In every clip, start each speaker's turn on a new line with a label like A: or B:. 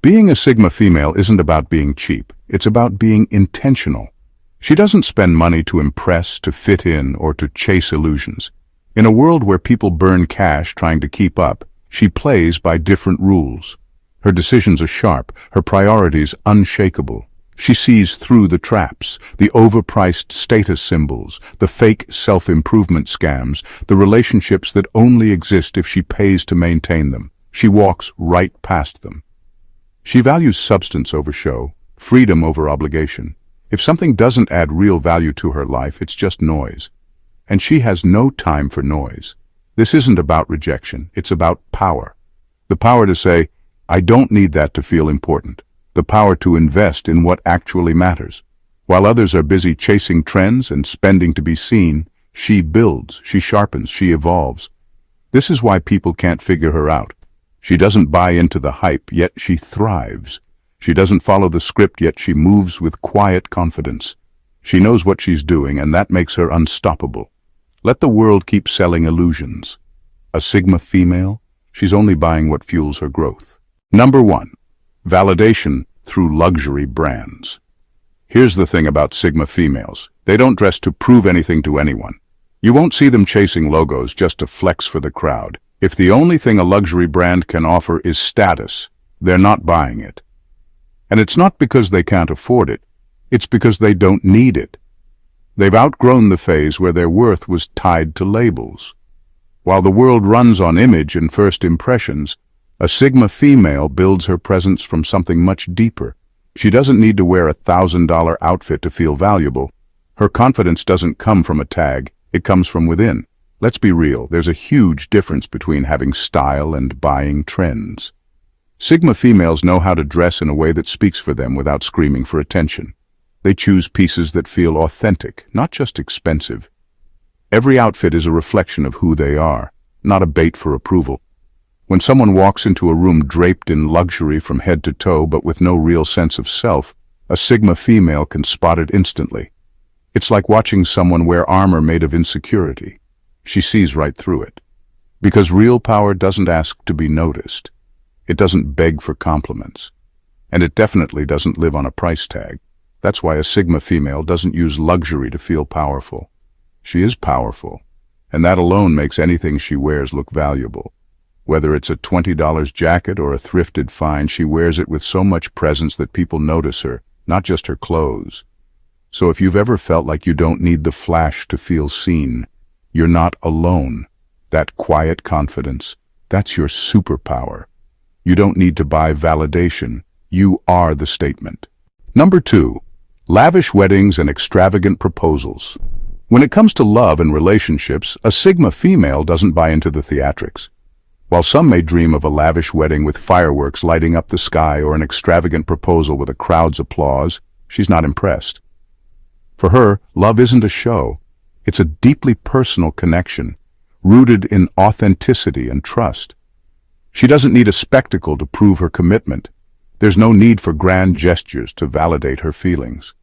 A: Being a Sigma female isn't about being cheap, it's about being intentional. She doesn't spend money to impress, to fit in, or to chase illusions. In a world where people burn cash trying to keep up, she plays by different rules. Her decisions are sharp, her priorities unshakable. She sees through the traps, the overpriced status symbols, the fake self-improvement scams, the relationships that only exist if she pays to maintain them. She walks right past them. She values substance over show, freedom over obligation. If something doesn't add real value to her life, it's just noise. And she has no time for noise. This isn't about rejection, it's about power. The power to say, I don't need that to feel important. The power to invest in what actually matters. While others are busy chasing trends and spending to be seen, she builds, she sharpens, she evolves. This is why people can't figure her out. She doesn't buy into the hype, yet she thrives. She doesn't follow the script, yet she moves with quiet confidence. She knows what she's doing, and that makes her unstoppable. Let the world keep selling illusions. A Sigma female? She's only buying what fuels her growth. Number 1. Validation through luxury brands. Here's the thing about Sigma females. They don't dress to prove anything to anyone. You won't see them chasing logos just to flex for the crowd. If the only thing a luxury brand can offer is status, they're not buying it. And it's not because they can't afford it, it's because they don't need it. They've outgrown the phase where their worth was tied to labels. While the world runs on image and first impressions, a Sigma female builds her presence from something much deeper. She doesn't need to wear a $1,000 outfit to feel valuable. Her confidence doesn't come from a tag, it comes from within. Let's be real, there's a huge difference between having style and buying trends. Sigma females know how to dress in a way that speaks for them without screaming for attention. They choose pieces that feel authentic, not just expensive. Every outfit is a reflection of who they are, not a bait for approval. When someone walks into a room draped in luxury from head to toe but with no real sense of self, a Sigma female can spot it instantly. It's like watching someone wear armor made of insecurity. She sees right through it. Because real power doesn't ask to be noticed. It doesn't beg for compliments. And it definitely doesn't live on a price tag. That's why a Sigma female doesn't use luxury to feel powerful. She is powerful, and that alone makes anything she wears look valuable. Whether it's a $20 jacket or a thrifted find, she wears it with so much presence that people notice her, not just her clothes. So if you've ever felt like you don't need the flash to feel seen, you're not alone. That quiet confidence, that's your superpower. You don't need to buy validation. You are the statement. Number 2. Lavish weddings and extravagant proposals. When it comes to love and relationships, a Sigma female doesn't buy into the theatrics. While some may dream of a lavish wedding with fireworks lighting up the sky or an extravagant proposal with a crowd's applause, she's not impressed. For her, love isn't a show. It's a deeply personal connection, rooted in authenticity and trust. She doesn't need a spectacle to prove her commitment. There's no need for grand gestures to validate her feelings.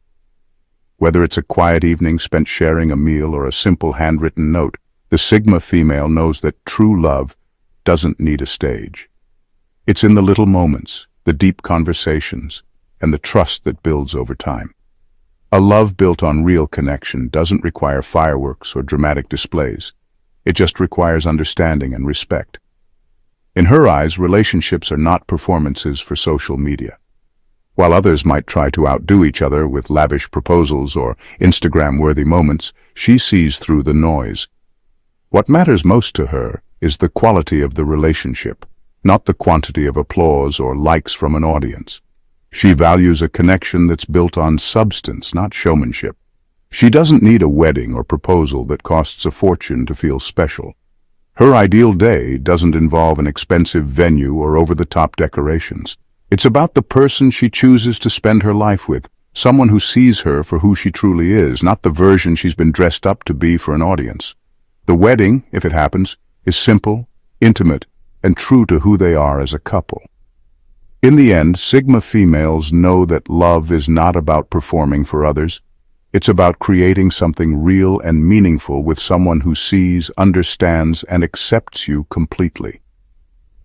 A: Whether it's a quiet evening spent sharing a meal or a simple handwritten note, the Sigma female knows that true love doesn't need a stage. It's in the little moments, the deep conversations, and the trust that builds over time. A love built on real connection doesn't require fireworks or dramatic displays. It just requires understanding and respect. In her eyes, relationships are not performances for social media. While others might try to outdo each other with lavish proposals or Instagram-worthy moments, she sees through the noise. What matters most to her is the quality of the relationship, not the quantity of applause or likes from an audience. She values a connection that's built on substance, not showmanship. She doesn't need a wedding or proposal that costs a fortune to feel special. Her ideal day doesn't involve an expensive venue or over-the-top decorations. It's about the person she chooses to spend her life with, someone who sees her for who she truly is, not the version she's been dressed up to be for an audience. The wedding, if it happens, is simple, intimate, and true to who they are as a couple. In the end, Sigma females know that love is not about performing for others. It's about creating something real and meaningful with someone who sees, understands, and accepts you completely.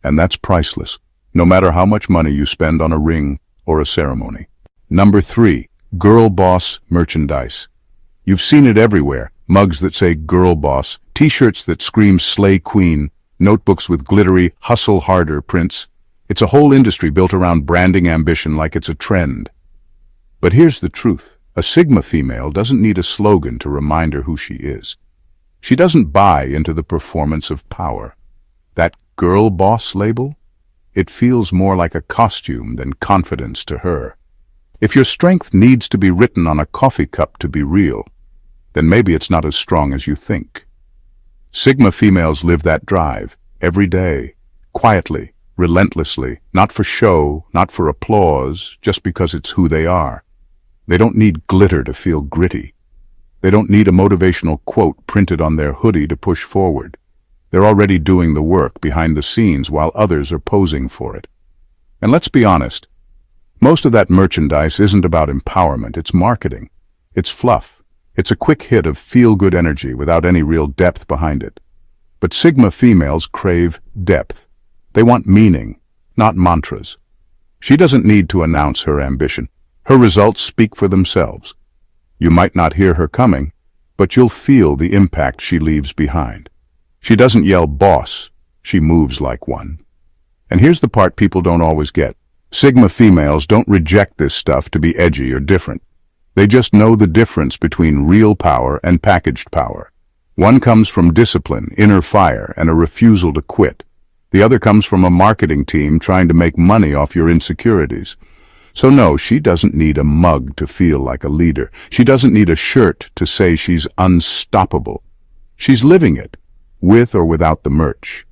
A: And that's priceless. no matter how much money you spend on a ring or a ceremony. Number 3. Girl boss merchandise. You've seen it everywhere. Mugs that say girl boss, t-shirts that scream slay queen, notebooks with glittery hustle harder prints. It's a whole industry built around branding ambition like it's a trend. But here's the truth. A Sigma female doesn't need a slogan to remind her who she is. She doesn't buy into the performance of power. That girl boss label? It feels more like a costume than confidence to her. If your strength needs to be written on a coffee cup to be real, then maybe it's not as strong as you think. Sigma females live that drive, every day, quietly, relentlessly, not for show, not for applause, just because it's who they are. They don't need glitter to feel gritty. They don't need a motivational quote printed on their hoodie to push forward. They're already doing the work behind the scenes while others are posing for it. And let's be honest, most of that merchandise isn't about empowerment, it's marketing. It's fluff. It's a quick hit of feel-good energy without any real depth behind it. But Sigma females crave depth. They want meaning, not mantras. She doesn't need to announce her ambition. Her results speak for themselves. You might not hear her coming, but you'll feel the impact she leaves behind. She doesn't yell boss, she moves like one. And here's the part people don't always get. Sigma females don't reject this stuff to be edgy or different. They just know the difference between real power and packaged power. One comes from discipline, inner fire, and a refusal to quit. The other comes from a marketing team trying to make money off your insecurities. So no, she doesn't need a mug to feel like a leader. She doesn't need a shirt to say she's unstoppable. She's living it, with or without the merch.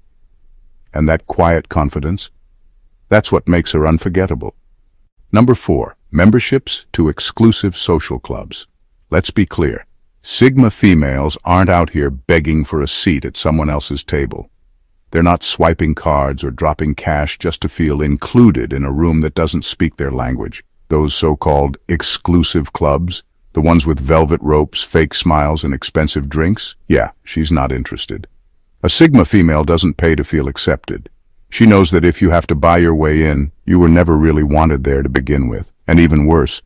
A: And that quiet confidence, that's what makes her unforgettable. Number 4. Memberships to exclusive social clubs. Let's be clear. Sigma females aren't out here begging for a seat at someone else's table. They're not swiping cards or dropping cash just to feel included in a room that doesn't speak their language. Those so-called exclusive clubs, the ones with velvet ropes, fake smiles, and expensive drinks, yeah, she's not interested. A Sigma female doesn't pay to feel accepted. She knows that if you have to buy your way in, you were never really wanted there to begin with. And even worse,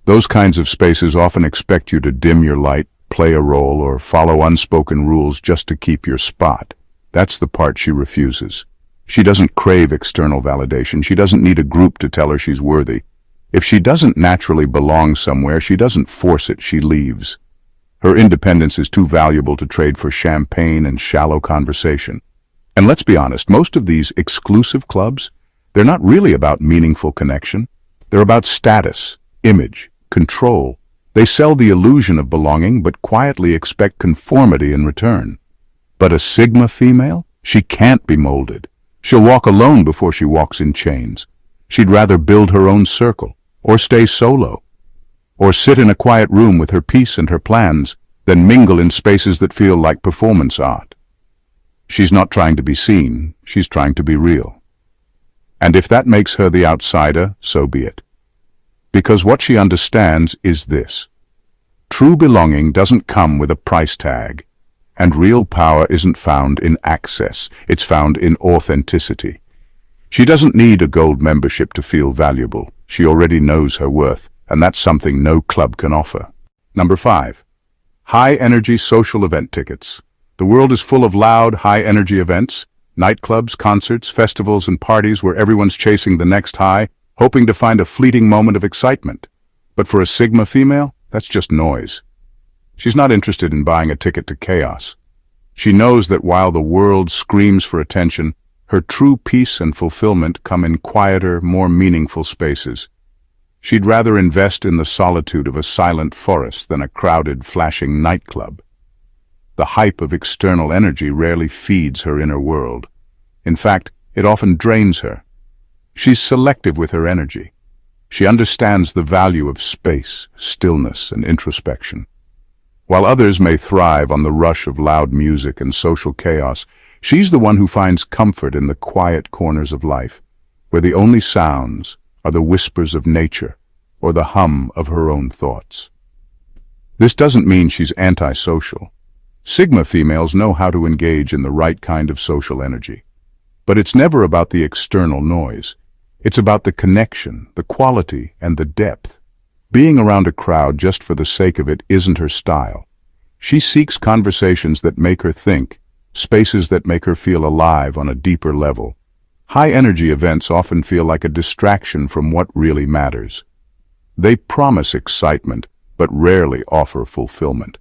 A: those kinds of spaces often expect you to dim your light, play a role, or follow unspoken rules just to keep your spot. That's the part she refuses. She doesn't crave external validation. She doesn't need a group to tell her she's worthy. If she doesn't naturally belong somewhere, she doesn't force it, she leaves. Her independence is too valuable to trade for champagne and shallow conversation. And let's be honest, most of these exclusive clubs, they're not really about meaningful connection. They're about status, image, control. They sell the illusion of belonging, but quietly expect conformity in return. But a Sigma female? She can't be molded. She'll walk alone before she walks in chains. She'd rather build her own circle, or stay solo, or sit in a quiet room with her peace and her plans, than mingle in spaces that feel like performance art. She's not trying to be seen, she's trying to be real. And if that makes her the outsider, so be it. Because what she understands is this. True belonging doesn't come with a price tag, and real power isn't found in access, it's found in authenticity. She doesn't need a gold membership to feel valuable. She already knows her worth, and that's something no club can offer. Number 5. High-energy social event tickets. The world is full of loud, high-energy events, nightclubs, concerts, festivals, and parties where everyone's chasing the next high, hoping to find a fleeting moment of excitement. But for a Sigma female, that's just noise. She's not interested in buying a ticket to chaos. She knows that while the world screams for attention, her true peace and fulfillment come in quieter, more meaningful spaces. She'd rather invest in the solitude of a silent forest than a crowded, flashing nightclub. The hype of external energy rarely feeds her inner world. In fact, it often drains her. She's selective with her energy. She understands the value of space, stillness, and introspection. While others may thrive on the rush of loud music and social chaos, she's the one who finds comfort in the quiet corners of life, where the only sounds are the whispers of nature or the hum of her own thoughts. This doesn't mean she's antisocial. Sigma females know how to engage in the right kind of social energy. But it's never about the external noise. It's about the connection, the quality, and the depth. Being around a crowd just for the sake of it isn't her style. She seeks conversations that make her think, spaces that make her feel alive on a deeper level. High-energy events often feel like a distraction from what really matters. They promise excitement, but rarely offer fulfillment.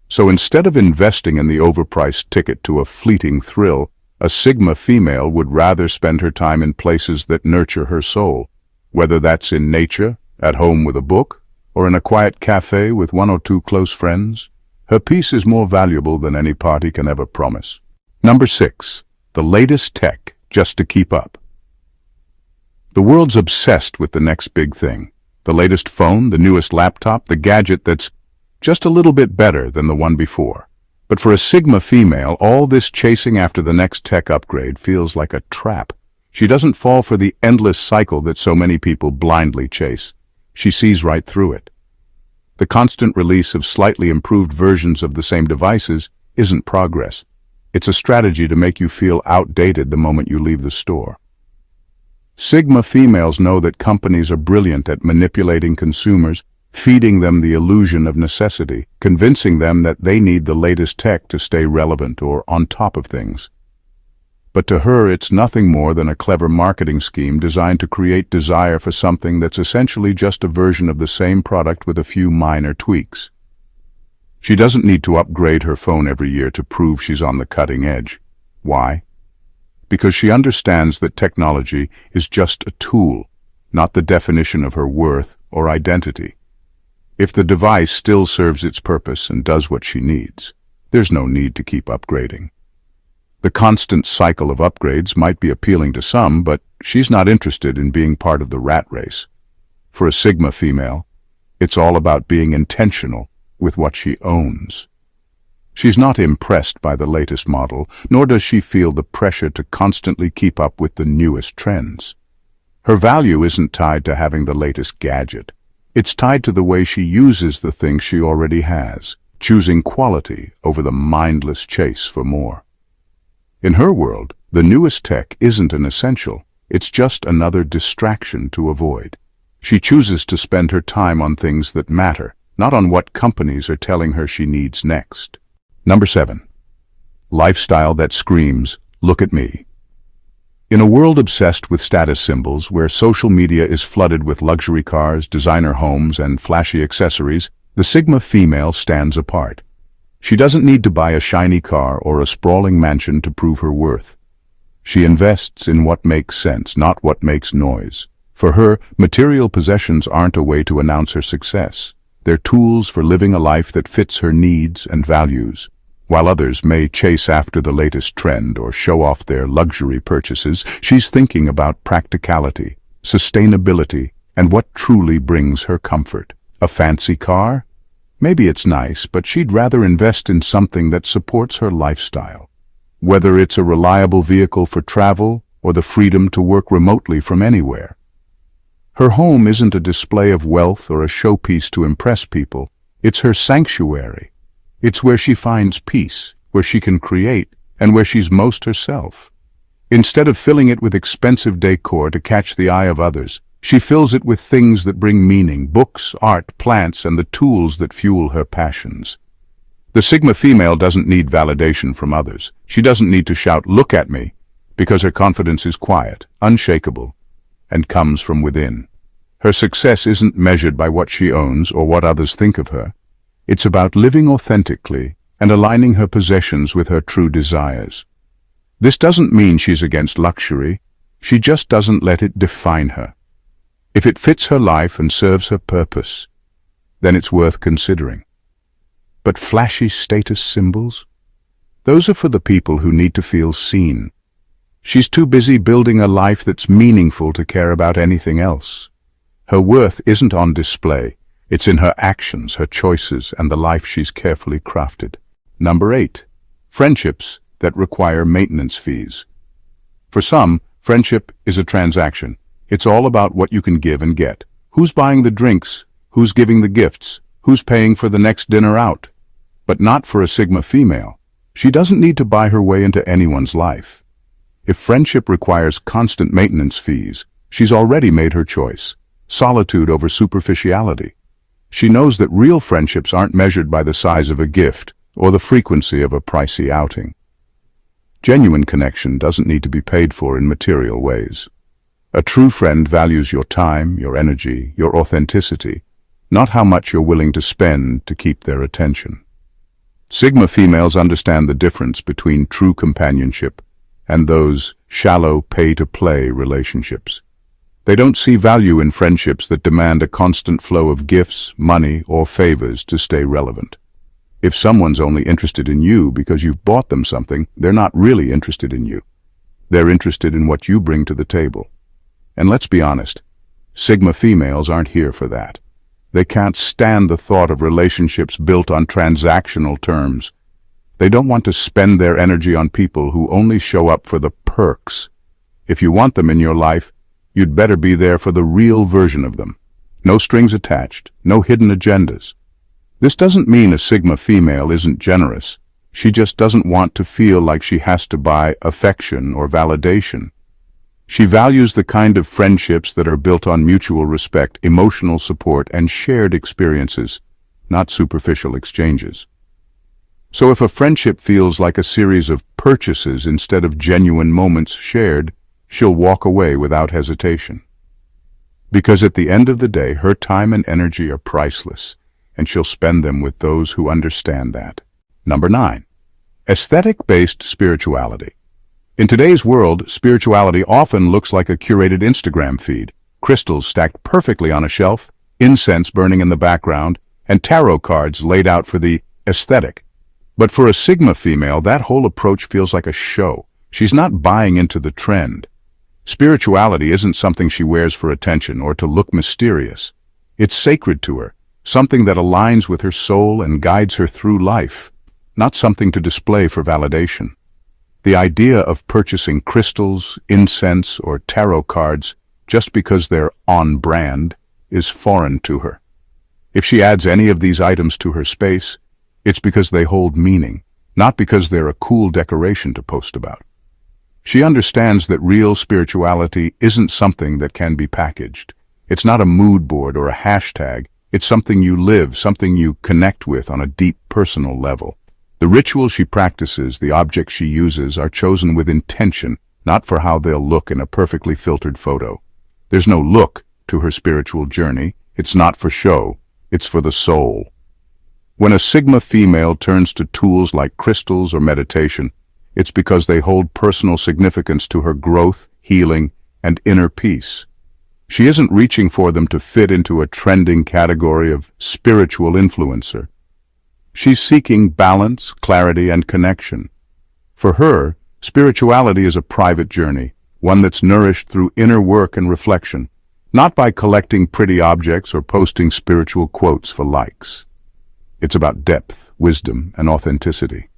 A: So instead of investing in the overpriced ticket to a fleeting thrill, a Sigma female would rather spend her time in places that nurture her soul, whether that's in nature, at home with a book, or in a quiet cafe with one or two close friends. Her peace is more valuable than any party can ever promise. Number 6. The latest tech just to keep up. The world's obsessed with the next big thing. The latest phone, the newest laptop, the gadget that's just a little bit better than the one before. But for a Sigma female, all this chasing after the next tech upgrade feels like a trap. She doesn't fall for the endless cycle that so many people blindly chase. She sees right through it. The constant release of slightly improved versions of the same devices isn't progress. It's a strategy to make you feel outdated the moment you leave the store. Sigma females know that companies are brilliant at manipulating consumers, feeding them the illusion of necessity, convincing them that they need the latest tech to stay relevant or on top of things. But to her, it's nothing more than a clever marketing scheme designed to create desire for something that's essentially just a version of the same product with a few minor tweaks. She doesn't need to upgrade her phone every year to prove she's on the cutting edge. Why? Because she understands that technology is just a tool, not the definition of her worth or identity. If the device still serves its purpose and does what she needs, there's no need to keep upgrading. The constant cycle of upgrades might be appealing to some, but she's not interested in being part of the rat race. For a Sigma female, it's all about being intentional with what she owns. She's not impressed by the latest model, nor does she feel the pressure to constantly keep up with the newest trends. Her value isn't tied to having the latest gadget. It's tied to the way she uses the things she already has, choosing quality over the mindless chase for more. In her world, the newest tech isn't an essential. It's just another distraction to avoid. She chooses to spend her time on things that matter, not on what companies are telling her she needs next. Number 7. Lifestyle that screams, "Look at me." In a world obsessed with status symbols, where social media is flooded with luxury cars, designer homes, and flashy accessories, the Sigma female stands apart. She doesn't need to buy a shiny car or a sprawling mansion to prove her worth. She invests in what makes sense, not what makes noise. For her, material possessions aren't a way to announce her success. They're tools for living a life that fits her needs and values. While others may chase after the latest trend or show off their luxury purchases, she's thinking about practicality, sustainability, and what truly brings her comfort. A fancy car? Maybe it's nice, but she'd rather invest in something that supports her lifestyle. Whether it's a reliable vehicle for travel or the freedom to work remotely from anywhere. Her home isn't a display of wealth or a showpiece to impress people. It's her sanctuary. It's where she finds peace, where she can create, and where she's most herself. Instead of filling it with expensive decor to catch the eye of others, she fills it with things that bring meaning, books, art, plants, and the tools that fuel her passions. The Sigma female doesn't need validation from others. She doesn't need to shout, "Look at me," because her confidence is quiet, unshakable, and comes from within. Her success isn't measured by what she owns or what others think of her. It's about living authentically and aligning her possessions with her true desires. This doesn't mean she's against luxury. She just doesn't let it define her. If it fits her life and serves her purpose, then it's worth considering. But flashy status symbols? Those are for the people who need to feel seen. She's too busy building a life that's meaningful to care about anything else. Her worth isn't on display. It's in her actions, her choices, and the life she's carefully crafted. Number 8. Friendships that require maintenance fees. For some, friendship is a transaction. It's all about what you can give and get. Who's buying the drinks? Who's giving the gifts? Who's paying for the next dinner out? But not for a Sigma female. She doesn't need to buy her way into anyone's life. If friendship requires constant maintenance fees, she's already made her choice. Solitude over superficiality. She knows that real friendships aren't measured by the size of a gift or the frequency of a pricey outing. Genuine connection doesn't need to be paid for in material ways. A true friend values your time, your energy, your authenticity, not how much you're willing to spend to keep their attention. Sigma females understand the difference between true companionship and those shallow pay-to-play relationships. They don't see value in friendships that demand a constant flow of gifts, money, or favors to stay relevant. If someone's only interested in you because you've bought them something, they're not really interested in you. They're interested in what you bring to the table. And let's be honest, Sigma females aren't here for that. They can't stand the thought of relationships built on transactional terms. They don't want to spend their energy on people who only show up for the perks. If you want them in your life, you'd better be there for the real version of them. No strings attached, no hidden agendas. This doesn't mean a Sigma female isn't generous. She just doesn't want to feel like she has to buy affection or validation. She values the kind of friendships that are built on mutual respect, emotional support, and shared experiences, not superficial exchanges. So if a friendship feels like a series of purchases instead of genuine moments shared, she'll walk away without hesitation. Because at the end of the day, her time and energy are priceless, and she'll spend them with those who understand that. Number 9. Aesthetic-based spirituality. In today's world, spirituality often looks like a curated Instagram feed, crystals stacked perfectly on a shelf, incense burning in the background, and tarot cards laid out for the aesthetic. But for a Sigma female, that whole approach feels like a show. She's not buying into the trend. Spirituality isn't something she wears for attention or to look mysterious. It's sacred to her, something that aligns with her soul and guides her through life, not something to display for validation. The idea of purchasing crystals, incense, or tarot cards just because they're on brand is foreign to her. If she adds any of these items to her space, it's because they hold meaning, not because they're a cool decoration to post about. She understands that real spirituality isn't something that can be packaged. It's not a mood board or a hashtag. It's something you live, something you connect with on a deep personal level. The rituals she practices, the objects she uses, are chosen with intention, not for how they'll look in a perfectly filtered photo. There's no look to her spiritual journey. It's not for show. It's for the soul. When a Sigma female turns to tools like crystals or meditation, it's because they hold personal significance to her growth, healing, and inner peace. She isn't reaching for them to fit into a trending category of spiritual influencer. She's seeking balance, clarity, and connection. For her, spirituality is a private journey, one that's nourished through inner work and reflection, not by collecting pretty objects or posting spiritual quotes for likes. It's about depth, wisdom, and authenticity.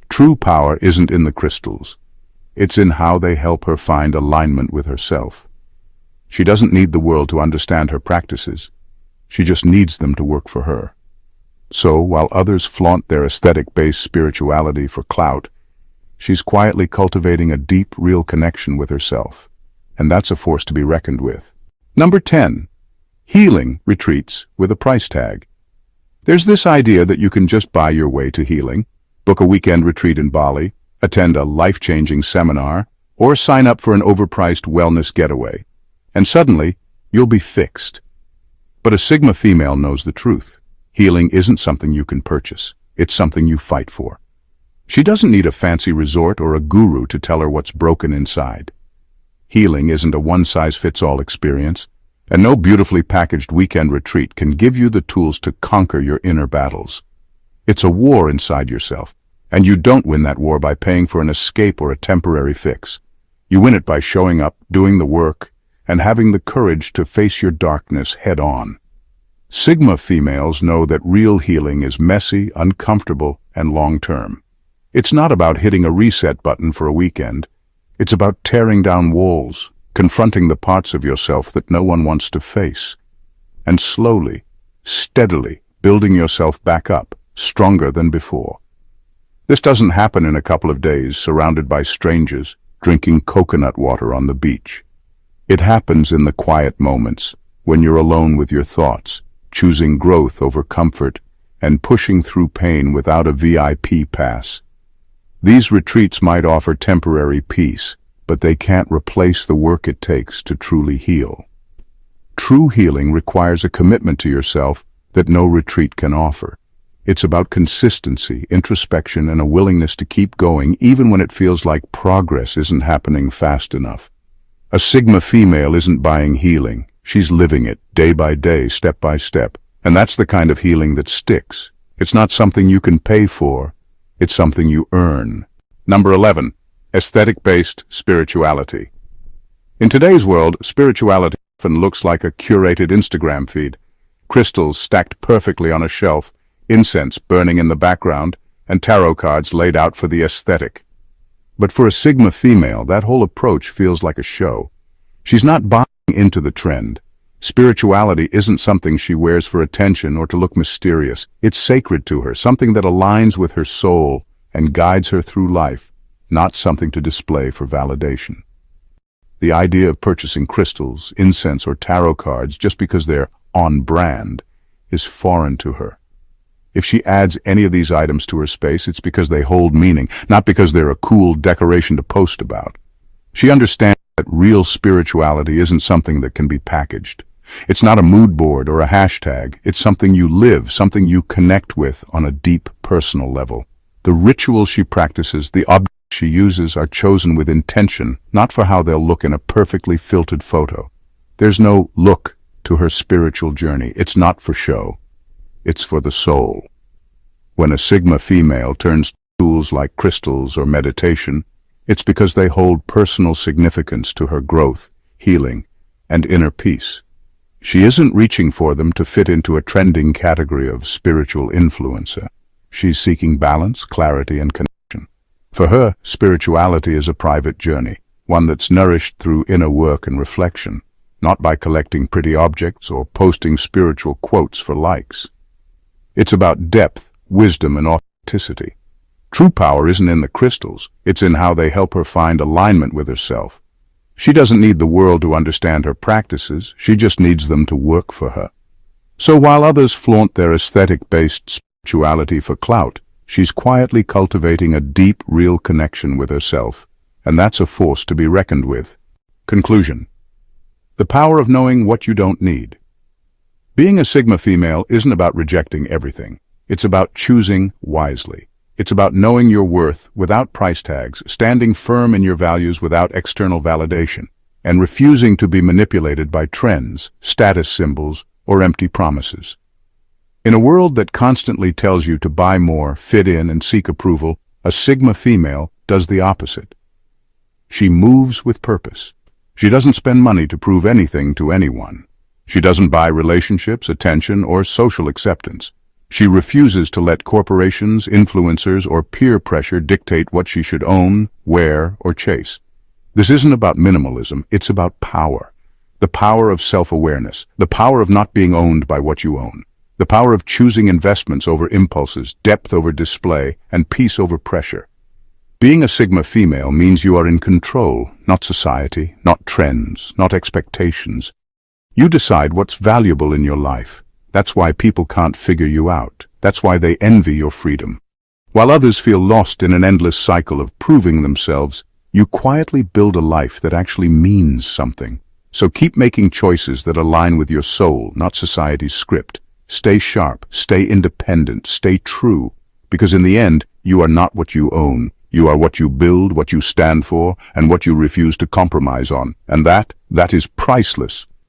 A: True power isn't in the crystals. It's in how they help her find alignment with herself. She doesn't need the world to understand her practices. She just needs them to work for her. So, while others flaunt their aesthetic-based spirituality for clout, she's quietly cultivating a deep, real connection with herself. And that's a force to be reckoned with. Number 10. Healing retreats with a price tag. There's this idea that you can just buy your way to healing, book a weekend retreat in Bali, attend a life-changing seminar, or sign up for an overpriced wellness getaway, and suddenly, you'll be fixed. But a Sigma female knows the truth. Healing isn't something you can purchase. It's something you fight for. She doesn't need a fancy resort or a guru to tell her what's broken inside. Healing isn't a one-size-fits-all experience, and no beautifully packaged weekend retreat can give you the tools to conquer your inner battles. It's a war inside yourself, and you don't win that war by paying for an escape or a temporary fix. You win it by showing up, doing the work, and having the courage to face your darkness head-on. Sigma females know that real healing is messy, uncomfortable, and long-term. It's not about hitting a reset button for a weekend. It's about tearing down walls, confronting the parts of yourself that no one wants to face, and slowly, steadily building yourself back up, stronger than before. This doesn't happen in a couple of days, surrounded by strangers. drinking coconut water on the beach. It happens in the quiet moments, when you're alone with your thoughts, choosing growth over comfort, and pushing through pain without a VIP pass. These retreats might offer temporary peace, but they can't replace the work it takes to truly heal. True healing requires a commitment to yourself that no retreat can offer. It's about consistency, introspection, and a willingness to keep going even when it feels like progress isn't happening fast enough. A Sigma female isn't buying healing. She's living it, day by day, step by step. And that's the kind of healing that sticks. It's not something you can pay for. It's something you earn. Number 11. Aesthetic-based spirituality. In today's world, spirituality often looks like a curated Instagram feed. Crystals stacked perfectly on a shelf, incense burning in the background, and tarot cards laid out for the aesthetic. But for a Sigma female, that whole approach feels like a show. She's not buying into the trend. Spirituality isn't something she wears for attention or to look mysterious. It's sacred to her, something that aligns with her soul and guides her through life, not something to display for validation. The idea of purchasing crystals, incense, or tarot cards just because they're on brand is foreign to her. If she adds any of these items to her space, it's because they hold meaning, not because they're a cool decoration to post about. She understands that real spirituality isn't something that can be packaged. It's not a mood board or a hashtag. It's something you live, something you connect with on a deep personal level. The rituals she practices, the objects she uses are chosen with intention, not for how they'll look in a perfectly filtered photo. There's no look to her spiritual journey. It's not for show. It's for the soul. When a Sigma female turns to tools like crystals or meditation, it's because they hold personal significance to her growth, healing, and inner peace. She isn't reaching for them to fit into a trending category of spiritual influencer. She's seeking balance, clarity, and connection. For her, spirituality is a private journey, one that's nourished through inner work and reflection, not by collecting pretty objects or posting spiritual quotes for likes. It's about depth, wisdom, and authenticity. True power isn't in the crystals, it's in how they help her find alignment with herself. She doesn't need the world to understand her practices, she just needs them to work for her. So while others flaunt their aesthetic-based spirituality for clout, she's quietly cultivating a deep, real connection with herself, and that's a force to be reckoned with. Conclusion. The power of knowing what you don't need. Being a Sigma female isn't about rejecting everything. It's about choosing wisely. It's about knowing your worth without price tags, standing firm in your values without external validation, and refusing to be manipulated by trends, status symbols, or empty promises. In a world that constantly tells you to buy more, fit in, and seek approval, a Sigma female does the opposite. She moves with purpose. She doesn't spend money to prove anything to anyone. She doesn't buy relationships, attention, or social acceptance. She refuses to let corporations, influencers, or peer pressure dictate what she should own, wear, or chase. This isn't about minimalism, it's about power. The power of self-awareness, the power of not being owned by what you own, the power of choosing investments over impulses, depth over display, and peace over pressure. Being a Sigma female means you are in control, not society, not trends, not expectations. You decide what's valuable in your life. That's why people can't figure you out. That's why they envy your freedom. While others feel lost in an endless cycle of proving themselves, you quietly build a life that actually means something. So keep making choices that align with your soul, not society's script. Stay sharp, stay independent, stay true. Because in the end, you are not what you own. You are what you build, what you stand for, and what you refuse to compromise on. And that is priceless.